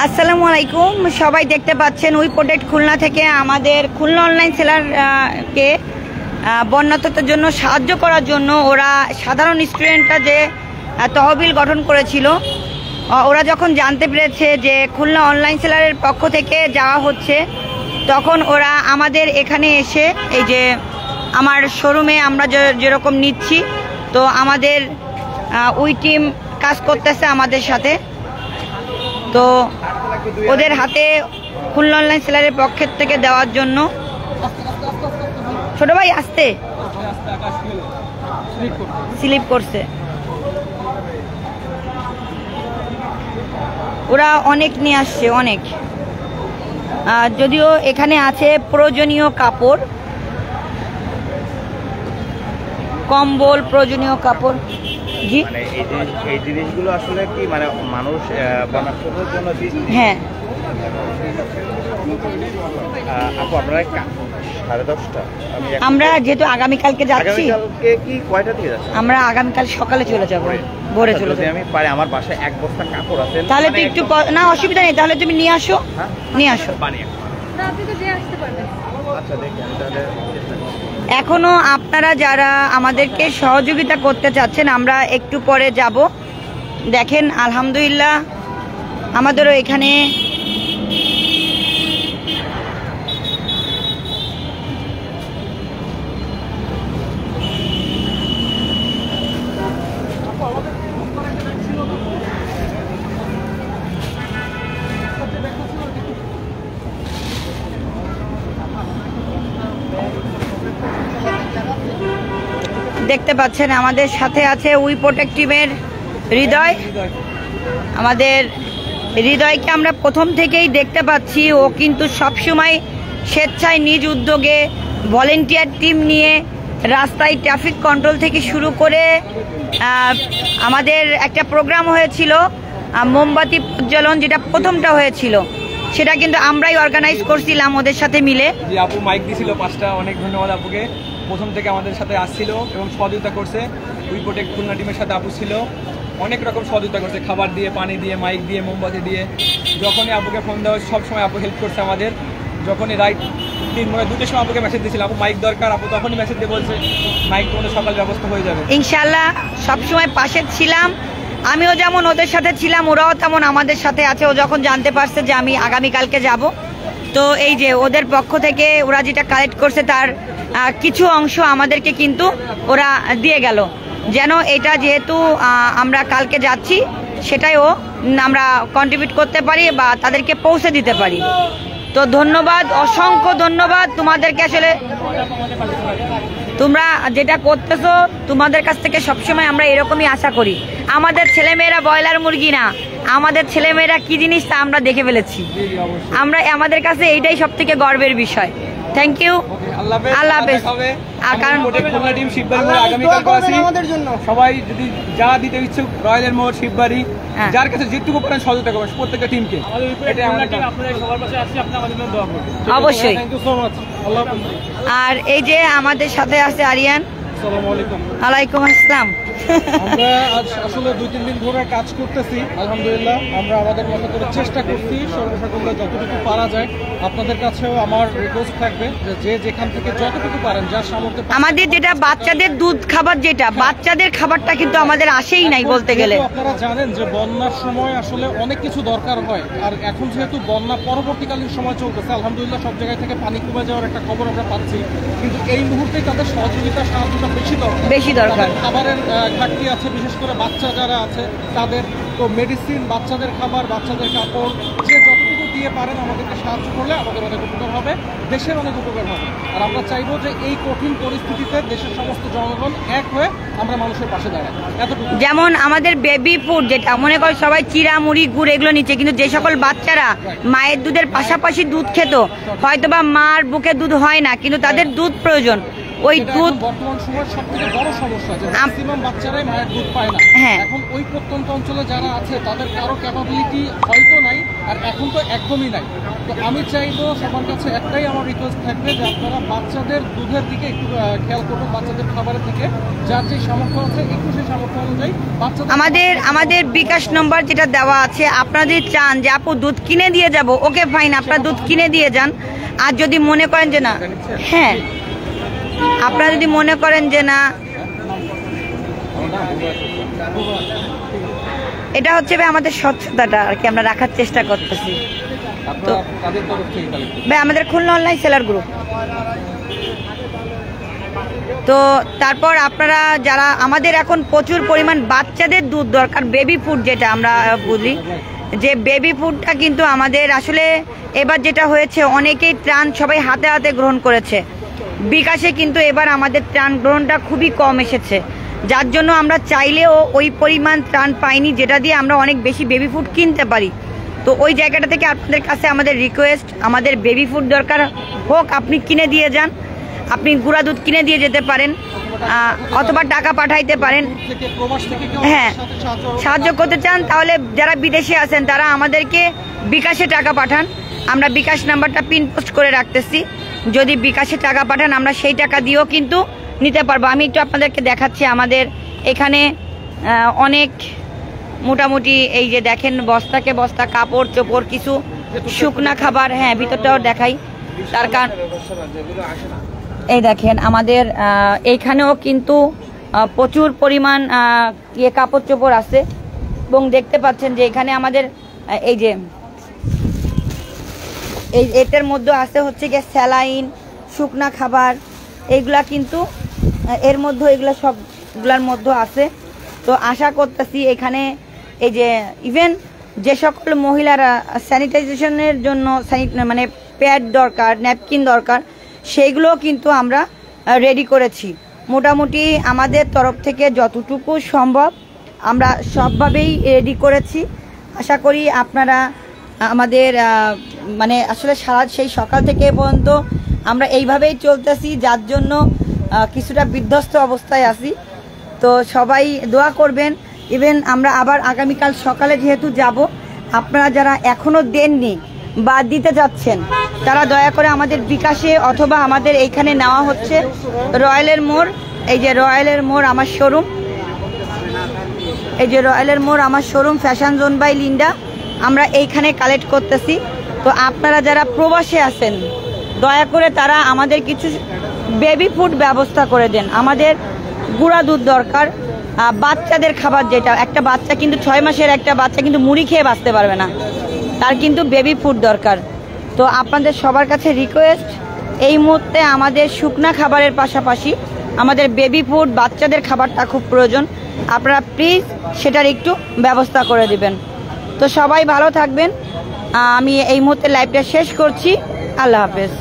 আসসালামু আলাইকুম, সবাই দেখতে পাচ্ছেন উই প্রোটেক্ট খুলনা থেকে আমাদের খুলনা অনলাইন সেলারকে বন্যার্থদের জন্য সাহায্য করার জন্য ওরা সাধারণ স্টুডেন্টরা যে তহবিল গঠন করেছিল, ওরা যখন জানতে পেরেছে যে খুলনা অনলাইন সেলারের পক্ষ থেকে যাওয়া হচ্ছে, তখন ওরা আমাদের এখানে এসে এই যে আমার শোরুমে আমরা যেরকম নিচ্ছি, তো আমাদের উই টিম কাজ করতেছে আমাদের সাথে। তো ওদের হাতে খুলনা অনলাইন সেলারের পক্ষের থেকে দেওয়ার জন্য ছোট ভাই আসতে স্লিপ করছে। ওরা অনেক নিয়ে আসছে, অনেক। যদিও এখানে আছে প্রয়োজনীয় কাপড়, কম্বল, প্রয়োজনীয় কাপড়। জি, মানে এই জিনিসগুলো আসলে কি মানে মানুষ বন্যার্থদের জন্য দিচ্ছে? হ্যাঁ। আপু আপনারা 10:30 আমরা যেহেতু আগামীকালকে যাচ্ছি, কি কয়টা থেকে যাচ্ছে? আমরা আগামীকাল সকালে চলে যাব, ভোরে চলে যাব। আমি পারি, আমার বাসায় এক বস্তা কাপড় আছে, তাহলে তো একটু না, অসুবিধা নেই, তাহলে তুমি নিয়ে আসো। নিয়ে আসো। আচ্ছা, দেখি আমি তাহলে। এখনো আপনারা যারা আমাদেরকে সহযোগিতা করতে চাচ্ছেন, আমরা একটু পরে যাব। দেখেন আলহামদুলিল্লাহ আমাদেরও এখানে দেখতে পাচ্ছেন আমাদের সাথে আছে উই প্রোটেক্ট টিমের হৃদয়। আমাদের হৃদয়কে আমরা প্রথম থেকেই দেখতে পাচ্ছি, ও কিন্তু সবসময় স্বেচ্ছায় নিজ উদ্যোগে ভলেন্টিয়ার টিম নিয়ে রাস্তায় ট্রাফিক কন্ট্রোল থেকে শুরু করে আমাদের একটা প্রোগ্রাম হয়েছিল মোমবাতি প্রজ্বলন, যেটা প্রথমটা হয়েছিল, সেটা কিন্তু আমরাই অর্গানাইজ করছিলাম ওদের সাথে মিলে। আপু মাইক দিয়েছিল 5টা, অনেক ধন্যবাদ আপুকে। প্রথম থেকে আমাদের সাথে আসছিল এবং সহযোগিতা করছে। উই প্রোটেক্ট খুলনা টিমের সাথে আপু ছিল, অনেক রকম সহযোগিতা করছে, খাবার দিয়ে, পানি দিয়ে, মাইক দিয়ে, মোমবাতি দিয়ে। যখনই আপুকে ফোন দেওয়া সবসময় আপু হেল্প করছে আমাদের। যখনই রাইট 2টার সময় আপুকে মেসেজ দিয়েছিল আপু মাইক দরকার, আপু তখনই মেসেজ দিয়ে বলছে মাইক তোমাদের সকাল ব্যবস্থা হয়ে যাবে ইনশাল্লাহ। সবসময় পাশে ছিলাম, আমিও যেমন ওদের সাথে ছিলাম, ওরাও তেমন আমাদের সাথে আছে। ও যখন জানতে পারছে যে আমি আগামীকালকে যাব, তো এই যে ওদের পক্ষ থেকে ওরা যেটা কালেক্ট করছে তার কিছু অংশ আমাদেরকে কিন্তু ওরা দিয়ে গেল, যেন এটা যেহেতু আমরা কালকে যাচ্ছি সেটাইও আমরা কন্ট্রিবিউট করতে পারি বা তাদেরকে পৌঁছে দিতে পারি। তো ধন্যবাদ, অসংখ্য ধন্যবাদ তোমাদেরকে। আসলে তোমরা যেটা করতেছো, তোমাদের কাছ থেকে সবসময় আমরা এরকমই আশা করি। আমাদের ছেলেমেয়েরা ব্রয়লার মুরগি না, আমাদের ছেলেমেয়েরা কি জিনিস তা আমরা দেখে ফেলেছি। আমাদের কাছে এইটাই সব থেকে গর্বের বিষয়। থ্যাংক ইউ, আল্লাহ হাফেজ। সবাই যদি যা দিতে ইচ্ছুক, রয়্যালের মোড়, শিববাড়ি, যার কাছে যেটুকু পারেন সহযোগিতা করবেন প্রত্যেকটা টিমকে। অবশ্যই। আর এই যে আমাদের সাথে আছে আরিয়ান। ওয়ালাইকুম আসসালাম। আমরা আজ আসলে 2-3 দিন ধরে কাজ করতেছি, আলহামদুলিল্লাহ। আমরা আমাদের মতো করে চেষ্টা করছি সর্বসাকুল্যে যতটুকু পারা যায়। আপনাদের কাছেও আমার রিকোয়েস্ট থাকবে যে যেখান থেকে যতটুকু পারেন, যার সামর্থ্যে। আমাদের যেটা বাচ্চাদের দুধ খাবার, যেটা বাচ্চাদের খাবারটা কিন্তু আমাদের আসেই নাই বলতে গেলে। আপনারা জানেন যে বন্যার সময় আসলে অনেক কিছু দরকার হয়, আর এখন যেহেতু বন্যা পরবর্তীকালীন সময় চলতেছে, আলহামদুলিল্লাহ সব জায়গায় থেকে পানি কমে যাওয়ার একটা খবর আমরা পাচ্ছি, কিন্তু এই মুহূর্তে তাদের সহযোগিতা, সাহায্যটা বেশি দরকার। খাবারের ঘাটতি আছে, বিশেষ করে বাচ্চা যারা আছে তাদের। তো মেডিসিন, বাচ্চাদের খাবার, বাচ্চাদের কাপড়, যে যতটুকু দিয়ে পারেন আমাদেরকে সাহায্য করলে আমাদের অনেক উপকার হবে, দেশের অনেক উপকার হবে। আর আমরা চাইবো যে এই কঠিন পরিস্থিতিতে দেশের সমস্ত জনগণ এক হয়ে আমরা মানুষের পাশে দাঁড়াই। এতটুকু। যেমন আমাদের বেবি ফুড, যেটা মনে করে সবাই চিড়া, মুড়ি, গুড় এগুলো নিচ্ছে, কিন্তু যে সকল বাচ্চারা মায়ের দুধের পাশাপাশি দুধ খেত, হয়তোবা মার বুকে দুধ হয় না, কিন্তু তাদের দুধ প্রয়োজন, ওই দুধ বর্তমান সময়ের সবথেকে বড় সমস্যা যে ম্যাক্সিমাম বাচ্চারাই মায়ের দুধ পায় না। হ্যাঁ। এখন ওই প্রত্যন্ত অঞ্চলে যারা আছে তাদের কারো ক্যাপাবিলিটি হয়তো নাই, আর এখন তো একদমই নাই। তো আমি চাইবো সবার কাছে একটাই আমার রিকোয়েস্ট থাকবে যে আপনারা বাচ্চাদের দুধের দিকে একটু খেয়াল করবেন, বাচ্চাদের খাবারের দিকে, যার যে সামর্থ্য আছে একটু সেই সামর্থ্য অনুযায়ী বাচ্চাদের আমাদের বিকাশ নম্বর যেটা দেওয়া আছে, আপনাদের চান যে আপু দুধ কিনে দিয়ে যাব, ওকে ফাইন, আপনারা দুধ কিনে দিয়ে যান। আর যদি মনে করেন যে না, হ্যাঁ আপনারা যদি মনে করেন যে না, এটা হচ্ছে ভাই আমাদের স্বচ্ছতাটা আর কি আমরা রাখার চেষ্টা করতেছি। তো ভাই আমাদের খুলনা অনলাইন সেলার গ্রুপ। তো তারপর আপনারা যারা আমাদের এখন প্রচুর পরিমাণ বাচ্চাদের দুধ দরকার, বেবি ফুড যেটা আমরা বুঝি, যে বেবি ফুডটা কিন্তু আমাদের আসলে এবার যেটা হয়েছে অনেকেই ত্রাণ সবাই হাতে হাতে গ্রহণ করেছে। বিকাশে কিন্তু এবার আমাদের ত্রাণ গ্রহণটা খুবই কম এসেছে, যার জন্য আমরা চাইলেও ওই পরিমাণ ত্রাণ পাইনি যেটা দিয়ে আমরা অনেক বেশি বেবি ফুড কিনতে পারি। তো ওই জায়গাটা থেকে আপনাদের কাছে আমাদের রিকোয়েস্ট, আমাদের বেবি ফুড দরকার হোক, আপনি কিনে দিয়ে যান, আপনি গুঁড়া দুধ কিনে দিয়ে যেতে পারেন অথবা টাকা পাঠাইতে পারেন। হ্যাঁ, সাহায্য করতে চান তাহলে যারা বিদেশে আছেন তারা আমাদেরকে বিকাশে টাকা পাঠান, আমরা বিকাশ নাম্বারটা পিন পোস্ট করে রাখতেছি। যদি বিকাশে টাকা পাঠান আমরা সেই টাকা দিয়েও কিন্তু নিতে পারবো। আমি একটু আপনাদেরকে দেখাচ্ছি, আমাদের এখানে অনেক মোটামুটি এই যে দেখেন বস্তাকে বস্তা কাপড় চোপড়, কিছু শুকনা খাবার, হ্যাঁ ভিতরটাও দেখাই। তার কারণ এই দেখেন আমাদের এইখানেও কিন্তু প্রচুর পরিমাণ কাপড় চোপড় আছে, এবং দেখতে পাচ্ছেন যে এখানে আমাদের এই যে এটার মধ্যে আছে হচ্ছে গিয়ে স্যালাইন, শুকনা খাবার, এইগুলা কিন্তু এর মধ্যে, এগুলো সবগুলার মধ্যে আছে। তো আশা করতেছি এখানে এই যে ইভেন যে সকল মহিলারা স্যানিটাইজেশনের জন্য মানে প্যাড দরকার, ন্যাপকিন দরকার, সেইগুলো কিন্তু আমরা রেডি করেছি। মোটামুটি আমাদের তরফ থেকে যতটুকু সম্ভব আমরা সবভাবেই রেডি করেছি। আশা করি আপনারা আমাদের মানে আসলে সেই সকাল থেকে পর্যন্ত আমরা এইভাবেই চলতেছি, যার জন্য কিছুটা বিধ্বস্ত অবস্থায় আছি। তো সবাই দোয়া করবেন। ইভেন আমরা আবার আগামীকাল সকালে যেহেতু যাব, আপনারা যারা এখনও দেননি বা দিতে যাচ্ছেন তারা দয়া করে আমাদের বিকাশে অথবা আমাদের এইখানে নেওয়া হচ্ছে রয়্যালের মোড়, এই যে রয়্যালের মোড় আমার শোরুম, এই যে রয়্যালের মোড় আমার showroom fashion zone by Linda, আমরা এইখানে কালেক্ট করতেছি। তো আপনারা যারা প্রবাসে আছেন দয়া করে তারা আমাদের কিছু বেবি ফুড ব্যবস্থা করে দেন। আমাদের গুঁড়া দুধ দরকার, বাচ্চাদের খাবার, যেটা একটা বাচ্চা কিন্তু 6 মাসের একটা বাচ্চা কিন্তু মুড়ি খেয়ে বাঁচতে পারবে না, তার কিন্তু বেবি ফুড দরকার। তো আপনাদের সবার কাছে রিকোয়েস্ট, এই মুহূর্তে আমাদের শুকনা খাবারের পাশাপাশি আমাদের বেবি ফুড, বাচ্চাদের খাবারটা খুব প্রয়োজন, আপনারা প্লিজ সেটার একটু ব্যবস্থা করে দিবেন। তো সবাই ভালো থাকবেন। আমি এই মুহূর্তে লাইভটা শেষ করছি। আল্লাহ হাফেজ।